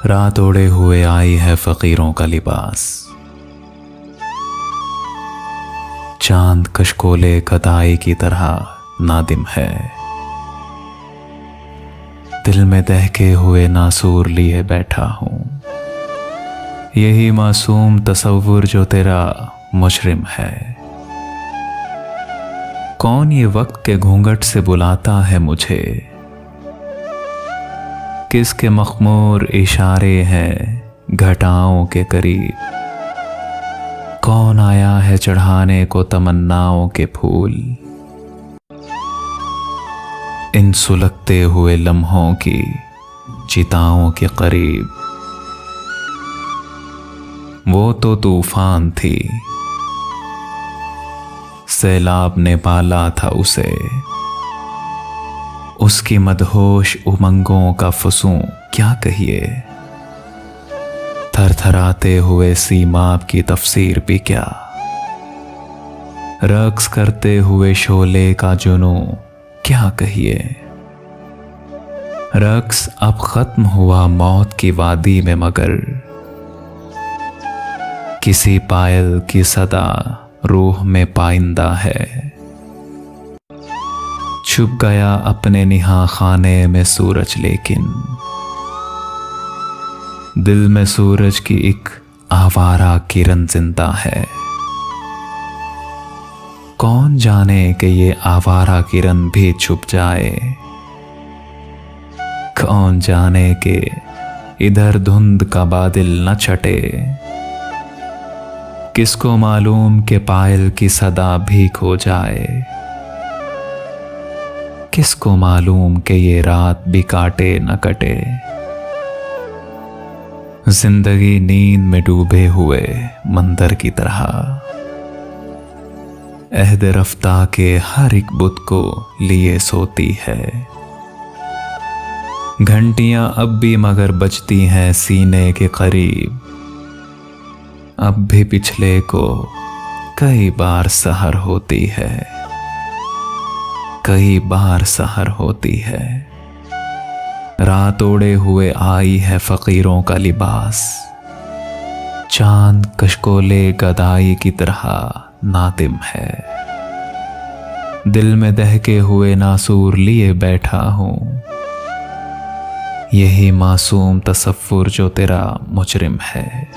रात ओढ़े हुए आई है फकीरों का लिबास। चांद कशकोले कदाई की तरह नादिम है। दिल में दहके हुए नासूर लिए बैठा हूं। यही मासूम तसव्वुर जो तेरा मुजरिम है। कौन ये वक्त के घूंघट से बुलाता है मुझे? किसके मखमूर इशारे हैं घटाओं के करीब? कौन आया है चढ़ाने को तमन्नाओं के फूल? इन सुलगते हुए लम्हों की चिताओं के करीब। वो तो तूफान थी, सैलाब ने पाला था उसे। उसकी मदहोश उमंगों का फसूं क्या कहिए। थरथराते हुए सीमाब की तफसीर भी क्या। रक्स करते हुए शोले का जुनूं क्या कहिए। रक्स अब खत्म हुआ मौत की वादी में, मगर किसी पायल की सदा रूह में पाइंदा है। छुप गया अपने निहा खाने में सूरज, लेकिन दिल में सूरज की एक आवारा किरण जिंदा है। कौन जाने कि ये आवारा किरण भी छुप जाए। कौन जाने कि इधर धुंध का बादल न छटे। किसको मालूम कि पायल की सदा भी खो जाए। किसको मालूम कि ये रात भी काटे न कटे। जिंदगी नींद में डूबे हुए मंदिर की तरह अहद रफ्ता के हर एक बुत को लिए सोती है। घंटियां अब भी मगर बजती हैं सीने के करीब। अब भी पिछले को कई बार सहर होती है। कई बार सहर होती है। रात ओढ़े हुए आई है फकीरों का लिबास। चांद कशकोले गदाई की तरह नादिम है। दिल में दहके हुए नासूर लिए बैठा हूं। यही मासूम तसव्वुर जो तेरा मुजरिम है।